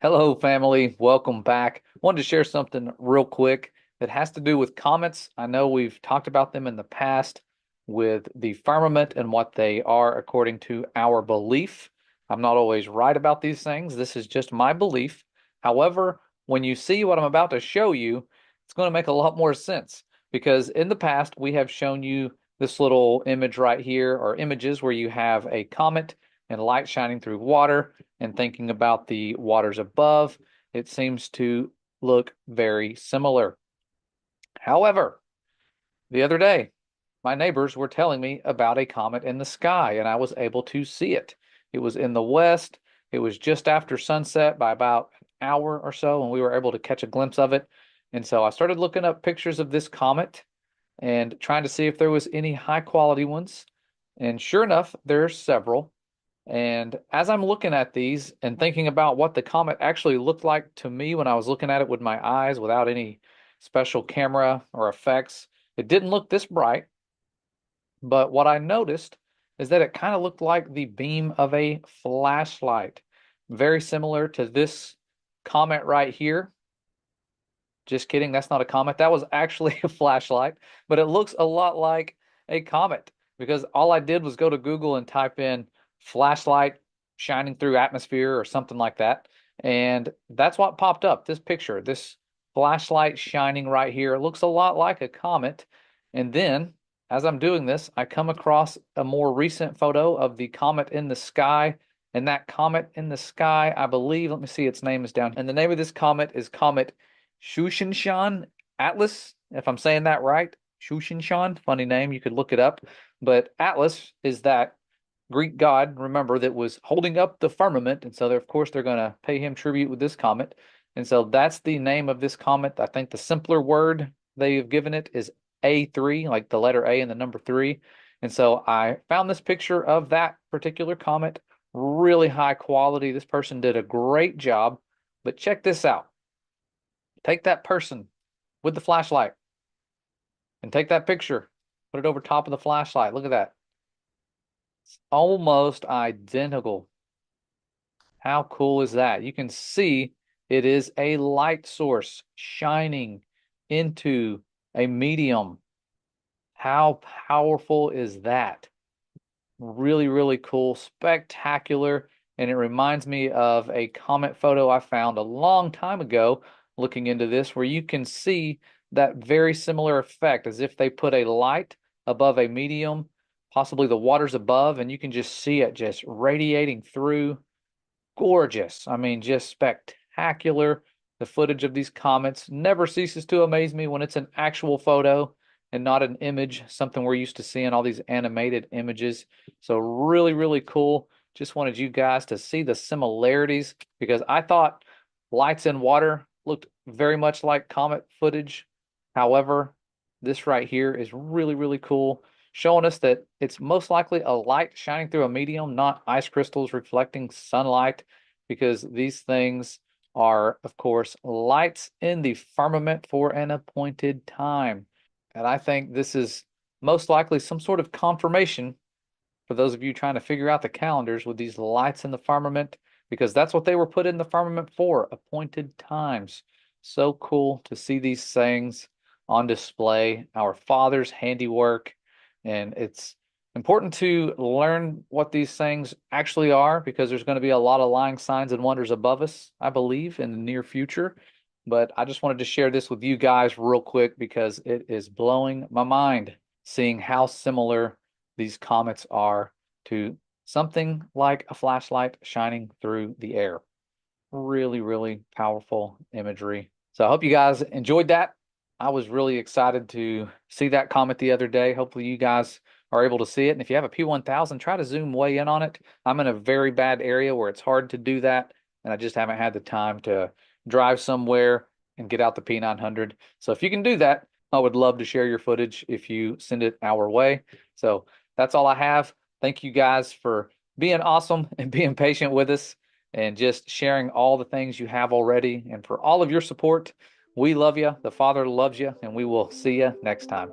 Hello, family. Welcome back. Wanted to share something real quick that has to do with comets. I know we've talked about them in the past with the firmament and what they are according to our belief. I'm not always right about these things. This is just my belief. However, when you see what I'm about to show you, it's going to make a lot more sense because in the past we have shown you this little image right here, or images where you have a comet and light shining through water and thinking about the waters above, it seems to look very similar. However, the other day, my neighbors were telling me about a comet in the sky, and I was able to see it. It was in the west. It was just after sunset by about an hour or so, and we were able to catch a glimpse of it. And so I started looking up pictures of this comet and trying to see if there was any high quality ones. And sure enough, there's several. And as I'm looking at these and thinking about what the comet actually looked like to me when I was looking at it with my eyes without any special camera or effects, it didn't look this bright. But what I noticed is that it kind of looked like the beam of a flashlight, very similar to this comet right here. Just kidding, that's not a comet. That was actually a flashlight, but it looks a lot like a comet because all I did was go to Google and type in flashlight shining through atmosphere or something like that. And that's what popped up. This picture, this flashlight shining right here, it looks a lot like a comet. And then as I'm doing this, I come across a more recent photo of the comet in the sky. And that comet in the sky, I believe, let me see, its name is down. And the name of this comet is Comet Shushinshan Atlas, if I'm saying that right. Shushinshan, funny name, you could look it up. But Atlas is that Greek god, remember, that was holding up the firmament. And so, of course, they're going to pay him tribute with this comet. And so that's the name of this comet. I think the simpler word they've given it is A3, like the letter A and the number three. And so I found this picture of that particular comet, really high quality. This person did a great job. But check this out. Take that person with the flashlight and take that picture, put it over top of the flashlight. Look at that. It's almost identical. How cool is that? You can see it is a light source shining into a medium. How powerful is that? Really, really cool, spectacular. And it reminds me of a comet photo I found a long time ago looking into this, where you can see that very similar effect as if they put a light above a medium, possibly the waters above, and you can just see it just radiating through. Gorgeous. I mean, just spectacular. The footage of these comets never ceases to amaze me when it's an actual photo and not an image, something we're used to seeing all these animated images. So really, really cool. Just wanted you guys to see the similarities because I thought lights in water looked very much like comet footage. However, this right here is really, really cool, showing us that it's most likely a light shining through a medium, not ice crystals reflecting sunlight, because these things are, of course, lights in the firmament for an appointed time. And I think this is most likely some sort of confirmation for those of you trying to figure out the calendars with these lights in the firmament, because that's what they were put in the firmament for, appointed times. So cool to see these things on display, our Father's handiwork. And it's important to learn what these things actually are because there's going to be a lot of lying signs and wonders above us, I believe, in the near future. But I just wanted to share this with you guys real quick because it is blowing my mind seeing how similar these comets are to something like a flashlight shining through the air. Really, really powerful imagery. So I hope you guys enjoyed that. I was really excited to see that comet the other day. Hopefully you guys are able to see it. And if you have a P1000, try to zoom way in on it. I'm in a very bad area where it's hard to do that, and I just haven't had the time to drive somewhere and get out the P900. So if you can do that, I would love to share your footage if you send it our way. So that's all I have. Thank you guys for being awesome and being patient with us and just sharing all the things you have already and for all of your support. We love you. The Father loves you, and we will see you next time.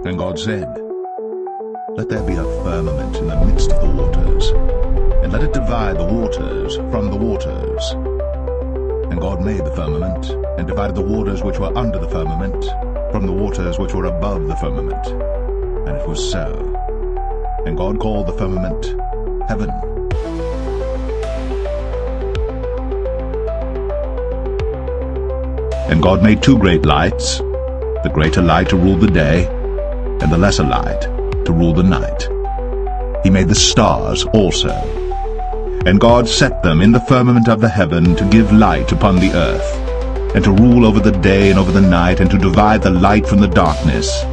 And God said, "Let there be a firmament in the midst of the waters, and let it divide the waters from the waters." And God made the firmament, and divided the waters which were under the firmament from the waters which were above the firmament. And it was so. And God called the firmament heaven. And God made two great lights, the greater light to rule the day, and the lesser light to rule the night. He made the stars also. And God set them in the firmament of the heaven to give light upon the earth, and to rule over the day and over the night, and to divide the light from the darkness.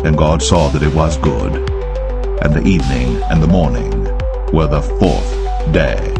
And God saw that it was good. And the evening and the morning were the fourth day.